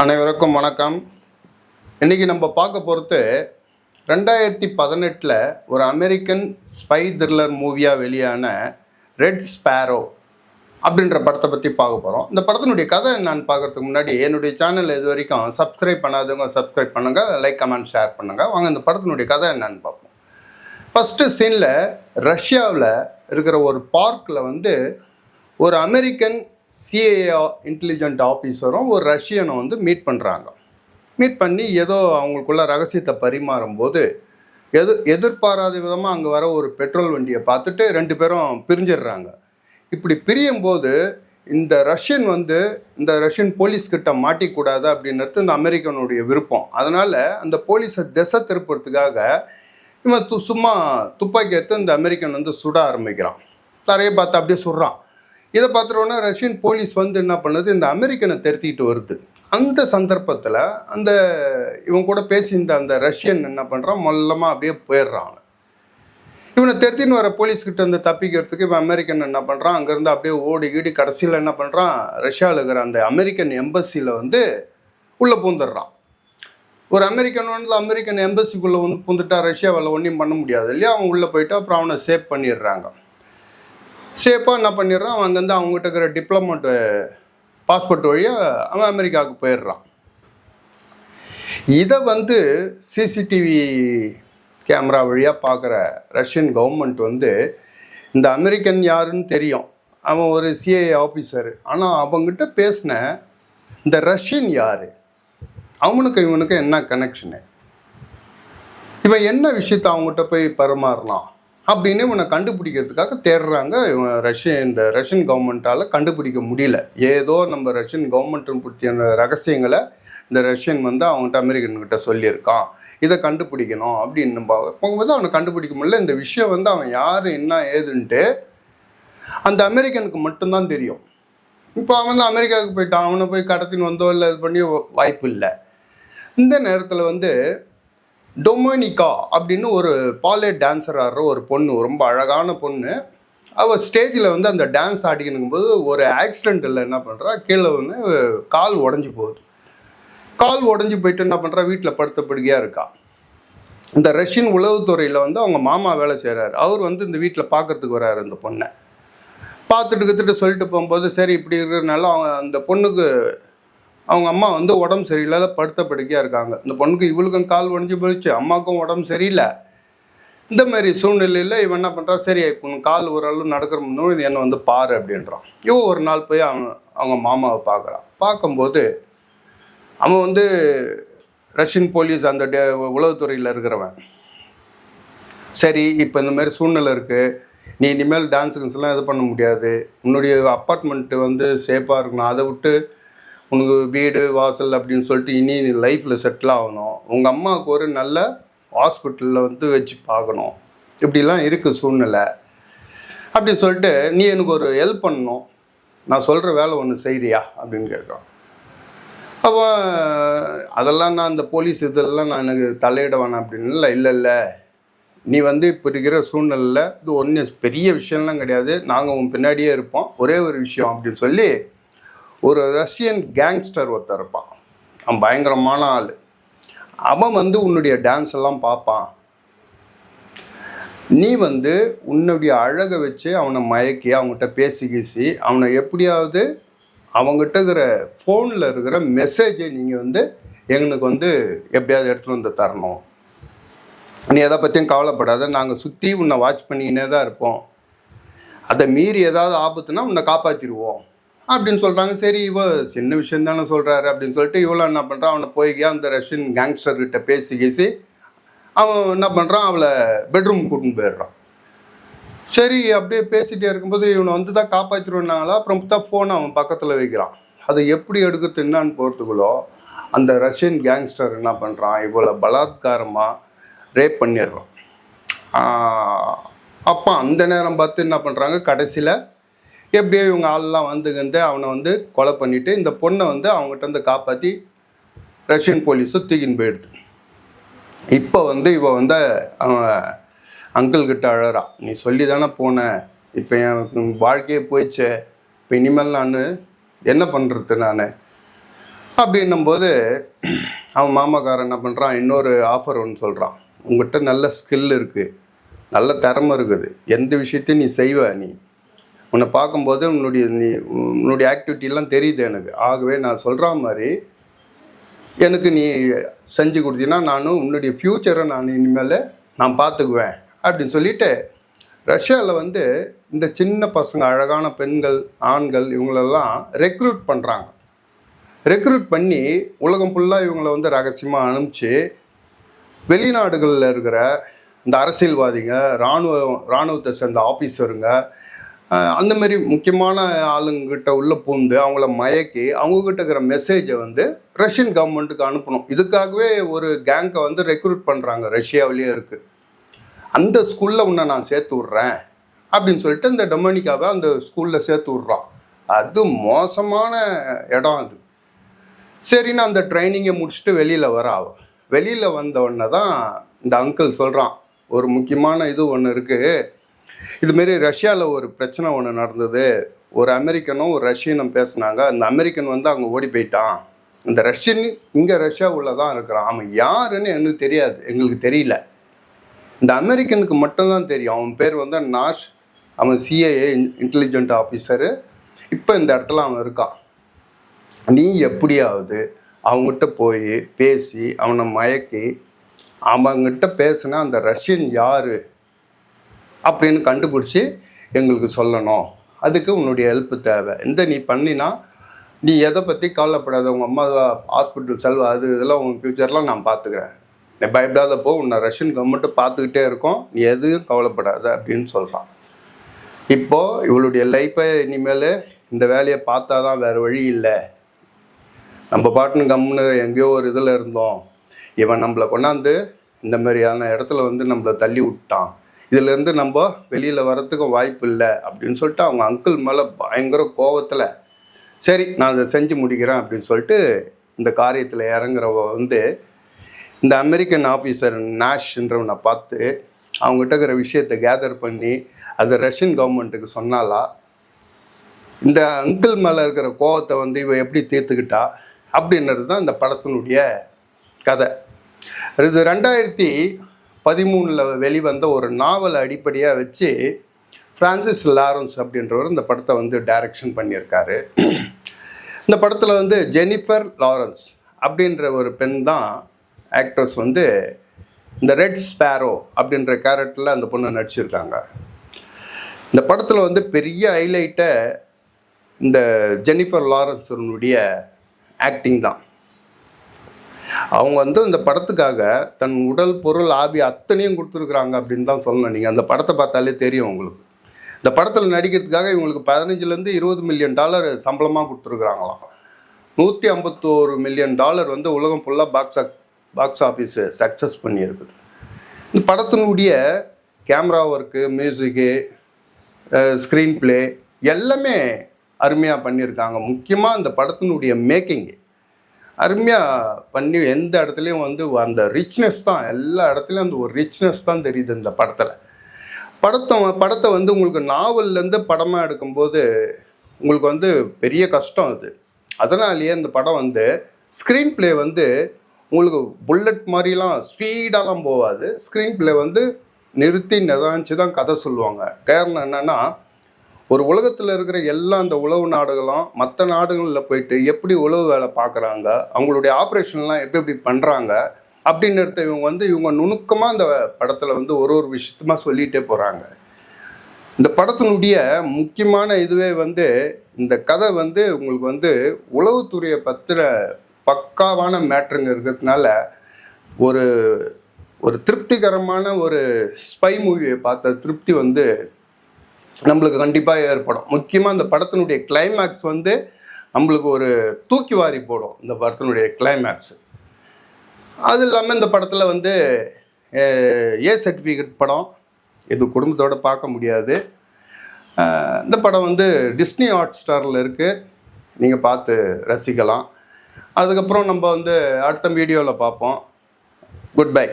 அனைவருக்கும் வணக்கம். இன்றைக்கி நம்ம பார்க்க போகிறது 2018 ஒரு அமெரிக்கன் ஸ்பை த்ரில்லர் மூவியாக வெளியான ரெட் ஸ்பேரோ அப்படின்ற படத்தை பற்றி பார்க்க போகிறோம். இந்த படத்தினுடைய கதை என்னன்னு பார்க்குறதுக்கு முன்னாடி என்னுடைய சேனல் இது வரைக்கும் சப்ஸ்கிரைப் பண்ணாதவங்க சப்ஸ்கிரைப் பண்ணுங்கள், லைக் கமெண்ட் ஷேர் பண்ணுங்கள். வாங்க இந்த படத்தினுடைய கதை என்னன்னு பார்ப்போம். ஃபஸ்ட்டு சீனில் ரஷ்யாவில் இருக்கிற ஒரு பார்க்கில் ஒரு அமெரிக்கன் சிஏஏ இன்டெலிஜென்ட் ஆஃபீஸரும் ஒரு ரஷ்யனும் மீட் பண்ணுறாங்க. மீட் பண்ணி ஏதோ அவங்களுக்குள்ள ரகசியத்தை பரிமாறும்போது எதிர்பாராத விதமாக அங்கே வர ஒரு பெட்ரோல் வண்டியை பார்த்துட்டு ரெண்டு பேரும் பிரிஞ்சிடுறாங்க. இப்படி பிரியும் போது இந்த ரஷ்யன் போலீஸ்கிட்ட மாட்டிக்கூடாது அப்படின்றது இந்த அமெரிக்கனுடைய விருப்பம். அதனால் அந்த போலீஸை திசை திருப்புறதுக்காக இவன் சும்மா துப்பாக்கி எடுத்து இந்த அமெரிக்கன் சுட ஆரம்பிக்கிறான். தரையை பார்த்து அப்படியே சுடுறான். இதை பார்த்துட்டோன்னா ரஷ்யன் போலீஸ் என்ன பண்ணுது, இந்த அமெரிக்கனை திருத்திட்டு வருது. அந்த சந்தர்ப்பத்தில் இவன் கூட பேசியிருந்த அந்த ரஷ்யன் என்ன பண்ணுறான், மொல்லமாக அப்படியே போயிடுறான். இவனை திருத்தின்னு வர போலீஸ்கிட்ட தப்பிக்கிறதுக்கு இவன் அமெரிக்கன் என்ன பண்ணுறான், அங்கேருந்து அப்படியே ஓடி கடைசியில் என்ன பண்ணுறான், ரஷ்யாவில் இருக்கிற அந்த அமெரிக்கன் எம்பசியில் உள்ளே பூந்துடுறான். ஒரு அமெரிக்கன் எம்பசிக்குள்ளே பூந்துட்டா ரஷ்யாவில் ஒன்றும் பண்ண முடியாது இல்லையா. அவன் உள்ளே போயிட்டு அப்புறம் அவனை சேவ் பண்ணிடுறாங்க. சேஃபாக என்ன பண்ணிடுறான், அவன் அங்கேருந்து அவங்ககிட்ட இருக்கிற டிப்ளமேட்டு பாஸ்போர்ட் வழியாக அவன் அமெரிக்காவுக்கு போயிடுறான். இதை சிசிடிவி கேமரா வழியாக பார்க்குற ரஷ்யன் கவர்மெண்ட் இந்த அமெரிக்கன் யாருன்னு தெரியும், அவன் ஒரு சிஐஏ ஆஃபீஸர். ஆனால் அவங்ககிட்ட பேசின இந்த ரஷ்யன் யார், இவனுக்கு என்ன கனெக்ஷனு, இவன் என்ன விஷயத்தை அவங்ககிட்ட போய் பரிமாறலாம் அப்படின்னு இவனை கண்டுபிடிக்கிறதுக்காக தேடுறாங்க. இந்த ரஷ்யன் கவர்மெண்ட்டால் கண்டுபிடிக்க முடியல. ஏதோ நம்ம ரஷ்யன் கவர்மெண்ட்டு பற்றின ரகசியங்களை இந்த ரஷ்யன் அவங்ககிட்ட அமெரிக்கன்கிட்ட சொல்லியிருக்கான், இதை கண்டுபிடிக்கணும் அப்படின்னு போகும்போது அவனை கண்டுபிடிக்க முடியல. இந்த விஷயம் அவன் யார் என்ன ஏதுன்ட்டு அந்த அமெரிக்கனுக்கு மட்டும்தான் தெரியும். இப்போ அவன் அமெரிக்காவுக்கு போயிட்டான், அவனை போய் கடத்தின்னு வந்தோ இல்லை இது பண்ணி வாய்ப்பு இல்லை. இந்த நேரத்தில் டொமினிகா அப்படின்னு ஒரு பாலே டான்ஸர் ஆடுற ஒரு பொண்ணு, ரொம்ப அழகான பொண்ணு. அவள் ஸ்டேஜில் அந்த டான்ஸ் ஆடிக்கணுங்கும்போது ஒரு ஆக்சிடெண்ட்டில் என்ன பண்ணுறா, கீழே கால் உடஞ்சி போகுது. கால் உடஞ்சி போயிட்டு என்ன பண்ணுறா, வீட்டில் படுத்த படுக்கையாக இருக்கா. இந்த ரஷ்யன் உளவுத்துறையில் அவங்க மாமா வேலை செய்கிறாரு. அவர் இந்த வீட்டில் பார்க்குறதுக்கு வர்றாரு. இந்த பொண்ணை பார்த்துட்டு சொல்லிட்டு போகும்போது, சரி இப்படி இருக்கிறதுனால அந்த பொண்ணுக்கு அவங்க அம்மா உடம்பு சரியில்லாத படுத்த படுக்கையாக இருக்காங்க. இந்த பொண்ணுக்கு இவளுக்கும் கால் உடஞ்சி போயிடுச்சு, அம்மாவுக்கும் உடம்பு சரியில்லை. இந்த மாதிரி சூழ்நிலையில் இவன் என்ன பண்ணுறான், சரி கால் ஓரளவு நடக்கிற முன்னோடு இது என்னை பாரு அப்படின்றான். இவன் ஒரு நாள் போய் அவங்க மாமாவை பார்க்குறான். பார்க்கும்போது அவன் ரஷ்யன் போலீஸ் அந்த உளவுத்துறையில் இருக்கிறவன். சரி இப்போ இந்த மாதிரி சூழ்நிலை இருக்குது, நீ இனிமேல் டான்ஸுங்கெல்லாம் இது பண்ண முடியாது, உன்னுடைய அப்பார்ட்மெண்ட்டு சேஃபாக இருக்கணும், அதை விட்டு உனக்கு வீடு வாசல் அப்படின்னு சொல்லிட்டு இனி நீ லைஃப்பில் செட்டில் ஆகணும், உங்கள் அம்மாவுக்கு ஒரு நல்ல ஹாஸ்பிட்டலில் வச்சு பார்க்கணும், இப்படிலாம் இருக்குது சூழ்நிலை அப்படின்னு சொல்லிட்டு நீ எனக்கு ஒரு ஹெல்ப் பண்ணணும், நான் சொல்கிற வேலை ஒன்று செய்கிறியா அப்படின்னு கேட்குறான். அப்போ அதெல்லாம் நான் இந்த போலீஸ் இதெல்லாம் நான் எனக்கு தலையிட வேணாம் அப்படின்னு. இல்லை நீ இப்போ இருக்கிற சூழ்நிலையில் இது ஒன்றும் பெரிய விஷயம்லாம் கிடையாது, நாங்கள் உன் பின்னாடியே இருப்போம், ஒரே ஒரு விஷயம் அப்படின்னு சொல்லி ஒரு ரஷ்யன் கேங்ஸ்டர் ஒருத்தர் இருப்பான். அவன் பயங்கரமான ஆள். அவன் உன்னுடைய டான்ஸ் எல்லாம் பார்ப்பான். நீ உன்னுடைய அழகை வச்சு அவனை மயக்கி அவங்ககிட்ட பேசி அவனை எப்படியாவது அவங்ககிட்ட இருக்கிற ஃபோனில் இருக்கிற மெசேஜை நீங்கள் எங்களுக்கு எப்படியாவது எடுத்துகிட்டு தரணும், நீ எதை பற்றியும் கவலைப்படாத, நாங்கள் சுற்றி உன்னை வாட்ச் பண்ணிக்கினே தான் இருப்போம், அதை மீறி ஏதாவது ஆபத்துனா உன்னை காப்பாற்றிடுவோம் அப்படின்னு சொல்கிறாங்க. சரி இவ சின்ன விஷயம் தானே சொல்கிறாரு அப்படின்னு சொல்லிட்டு இவ்வளோ என்ன பண்ணுறான், அவனை போய் அந்த ரஷ்யன் கேங்ஸ்டர்கிட்ட பேசி அவன் என்ன பண்ணுறான், அவளை பெட்ரூம் கூட்டின்னு போயிடுறான். சரி அப்படியே பேசிகிட்டே இருக்கும்போது இவனை தான் காப்பாற்றிடுவாங்களா. அப்புறம் தான் ஃபோனை அவன் பக்கத்தில் வைக்கிறான். அதை எப்படி எடுக்கிறது என்னான்னு போகிறதுக்குள்ளோ அந்த ரஷ்யன் கேங்ஸ்டர் என்ன பண்ணுறான், இவ்வளோ பலாத்காரமாக ரேப் பண்ணிடுறான். அப்போ அந்த நேரம் பார்த்து என்ன பண்ணுறாங்க, கடைசியில் எப்படியோ இவங்க ஆள்லாம் அவனை கொலை பண்ணிவிட்டு இந்த பொண்ணை அவங்ககிட்ட காப்பாற்றி ரஷ்யன் போலீஸை தூக்கின்னு போயிடுது. இப்போ இவ அவன் அங்கிள்கிட்ட அழறான், நீ சொல்லி தானே போனேன், இப்போ என் வாழ்க்கையே போயிடுச்சு, இப்போ இனிமேல் நான் என்ன பண்ணுறது நான் அப்படின்னும்போது அவன் மாமாக்காரன் என்ன பண்ணுறான், இன்னொரு ஆஃபர் ஒன்று சொல்கிறான். உங்கள்கிட்ட நல்ல ஸ்கில் இருக்குது, நல்ல திறமை இருக்குது, எந்த விஷயத்தையும் நீ செய்வ, நீ உன்னை பார்க்கும்போது உன்னுடைய ஆக்டிவிட்டிலாம் தெரியுது எனக்கு. ஆகவே நான் சொல்கிற மாதிரி எனக்கு நீ செஞ்சு கொடுத்தீங்கன்னா நானும் உன்னுடைய ஃப்யூச்சரை நான் இனிமேல் நான் பார்த்துக்குவேன் அப்படின்னு சொல்லிட்டு ரஷ்யாவில் இந்த சின்ன பசங்க, அழகான பெண்கள், ஆண்கள் இவங்களெல்லாம் ரெக்ரூட் பண்ணுறாங்க. ரெக்ரூட் பண்ணி உலகம் ஃபுல்லாக இவங்களை ரகசியமாக அனுப்பிச்சு வெளிநாடுகளில் இருக்கிற இந்த அரசியல்வாதிங்க, இராணுவத்தை சேர்ந்த ஆஃபீஸருங்க, அந்தமாரி முக்கியமான ஆளுங்கிட்ட உள்ளே பூந்து அவங்கள மயக்கி அவங்கக்கிட்ட இருக்கிற மெசேஜை ரஷ்யன் கவர்மெண்ட்டுக்கு அனுப்பணும். இதுக்காகவே ஒரு கேங்கை ரெக்ரூட் பண்ணுறாங்க. ரஷ்யாவிலேயே இருக்குது. அந்த ஸ்கூலில் உன்னை நான் சேர்த்து விட்றேன் அப்படின்னு சொல்லிட்டு இந்த டொமினிக்காவை அந்த ஸ்கூலில் சேர்த்து விட்றான். அது மோசமான இடம் அது. சரின்னு அந்த ட்ரைனிங்கை முடிச்சுட்டு வெளியில் வந்தோடனே தான் இந்த அங்கிள் சொல்கிறான், ஒரு முக்கியமான இது ஒன்று இருக்குது. இதுமாரி ரஷ்யாவில் ஒரு பிரச்சனை ஒன்று நடந்தது. ஒரு அமெரிக்கனும் ஒரு ரஷ்யனும் பேசுனாங்க. அந்த அமெரிக்கன் அங்கே ஓடி போயிட்டான். இந்த ரஷ்யன் இங்கே ரஷ்யாவுள்ள தான் இருக்கிறான். அவன் யாருன்னு எங்களுக்கு தெரியல. இந்த அமெரிக்கனுக்கு மட்டும்தான் தெரியும். அவன் பேர் நாஷ். அவன் சிஏஏ இன்டெலிஜென்ட் ஆஃபீஸரு. இப்போ இந்த இடத்துல அவன் இருக்கான். நீ எப்படியாவது அவங்ககிட்ட போய் பேசி அவனை மயக்கி அவங்ககிட்ட பேசினா அந்த ரஷ்யன் யார் அப்படின்னு கண்டுபிடிச்சி எங்களுக்கு சொல்லணும். அதுக்கு உன்னுடைய ஹெல்ப்பு தேவை. நீ பண்ணினா நீ எதை பற்றி கவலைப்படாத. உங்கள் அம்மா ஹாஸ்பிட்டல் செல்வா, அது இதெல்லாம் உங்கள் ஃப்யூச்சர்லாம் நான் பார்த்துக்கிறேன். நீ பயப்படாதப்போ உன்னை ரஷ்யன் கவர்மெண்ட்டு பார்த்துக்கிட்டே இருக்கோம். நீ எதுவும் கவலைப்படாத அப்படின்னு சொல்கிறான். இப்போது இவளுடைய லைஃப்பை இனிமேல் இந்த வேலையை பார்த்தா தான் வேறு வழி இல்லை. நம்ம பாட்டுன்னு கம்முன்னு எங்கேயோ ஒரு இதில் இருந்தோம். இவன் நம்மளை கொண்டாந்து இந்த மாதிரியான இடத்துல நம்மளை தள்ளி விட்டான். இதிலேருந்து நம்ம வெளியில் வரத்துக்கும் வாய்ப்பு இல்லை அப்படின்னு சொல்லிட்டு அவங்க அங்கிள் மேலே பயங்கர கோவத்தில் சரி நான் அதை செஞ்சு முடிக்கிறேன் அப்படின்னு சொல்லிட்டு இந்த காரியத்தில் இறங்குறவ இந்த அமெரிக்கன் ஆஃபீஸர் நாஷ்ன்றவனை பார்த்து அவங்ககிட்ட இருக்கிற விஷயத்தை கேதர் பண்ணி அதை ரஷ்யன் கவர்மெண்ட்டுக்கு சொன்னாலா, இந்த அங்கிள் மேலே இருக்கிற கோவத்தை இவ எப்படி தீர்த்துக்கிட்டா அப்படின்றது தான் இந்த படத்தினுடைய கதை. இது 2013 வெளிவந்த ஒரு நாவலை அடிப்படையாக வச்சு ஃப்ரான்சிஸ் லாரன்ஸ் அப்படின்றவர் இந்த படத்தை டைரக்ஷன் பண்ணியிருக்காரு. இந்த படத்தில் ஜெனிஃபர் லாரன்ஸ் அப்படின்ற ஒரு பெண் தான் ஆக்ட்ரஸ் இந்த ரெட் ஸ்பேரோ அப்படின்ற கேரக்டரில் அந்த பொண்ணை நடிச்சிருக்காங்க. இந்த படத்தில் பெரிய ஹைலைட்டை இந்த ஜெனிஃபர் லாரன்ஸனுடைய ஆக்டிங் தான். அவங்க இந்த படத்துக்காக தன் உடல், பொருள், ஆபி அத்தனையும் கொடுத்துருக்குறாங்க அப்படின்னு தான் சொல்லணும். நீங்கள் அந்த படத்தை பார்த்தாலே தெரியும் உங்களுக்கு. இந்த படத்தில் நடிக்கிறதுக்காக இவங்களுக்கு $15-20 மில்லியன் சம்பளமாக கொடுத்துருக்குறாங்களாம். $151 மில்லியன் உலகம் ஃபுல்லாக பாக்ஸ் ஆஃபீஸு சக்ஸஸ் பண்ணியிருக்குது. இந்த படத்தினுடைய கேமரா ஒர்க்கு, மியூசிக்கு, ஸ்க்ரீன் ப்ளே எல்லாமே அருமையாக பண்ணியிருக்காங்க. முக்கியமாக இந்த படத்தினுடைய மேக்கிங்கு அருமையாக பண்ணி எந்த இடத்துலையும் அந்த ரிச்னஸ் தான், எல்லா இடத்துலையும் அந்த ஒரு ரிச்னஸ் தான் தெரியுது இந்த படத்தில். படத்தை உங்களுக்கு நாவல்லேருந்து படமாக எடுக்கும்போது உங்களுக்கு பெரிய கஷ்டம் அது. அதனாலேயே இந்த படம் ஸ்க்ரீன் ப்ளே உங்களுக்கு புல்லட் மாதிரிலாம் ஸ்பீடாலாம் போகாது. ஸ்க்ரீன் ப்ளே நிறுத்தி நிதானிச்சு தான் கதை சொல்லுவாங்க. காரணம் என்னென்னா, ஒரு உலகத்தில் இருக்கிற எல்லா அந்த உளவு நாடுகளும் மற்ற நாடுகளில் போயிட்டு எப்படி உளவு வேலை பார்க்குறாங்க, அவங்களுடைய ஆப்ரேஷன்லாம் எப்படி பண்ணுறாங்க அப்படின்னுறது இவங்க நுணுக்கமாக இந்த படத்தில் ஒரு விஷயத்துமா சொல்லிகிட்டே போகிறாங்க. இந்த படத்தினுடைய முக்கியமான இதுவே இந்த கதை உங்களுக்கு உளவுத்துறையை பற்றின பக்காவான மேட்ருங்க இருக்கிறதுனால ஒரு திருப்திகரமான ஒரு ஸ்பை மூவியை பார்த்த திருப்தி நம்மளுக்கு கண்டிப்பாக ஏற்படும். முக்கியமாக இந்த படத்தினுடைய கிளைமேக்ஸ் நம்மளுக்கு ஒரு தூக்கி வாரி போடும். இந்த படத்தினுடைய கிளைமேக்ஸ் அது இல்லாமல் இந்த படத்தில் ஏ சர்டிஃபிகேட் படம், இது குடும்பத்தோடு பார்க்க முடியாது. இந்த படம் டிஸ்னி ஹாட் ஸ்டாரில் இருக்குது, நீங்கள் பார்த்து ரசிக்கலாம். அதுக்கப்புறம் நம்ம அடுத்த வீடியோவில் பார்ப்போம். Good bye.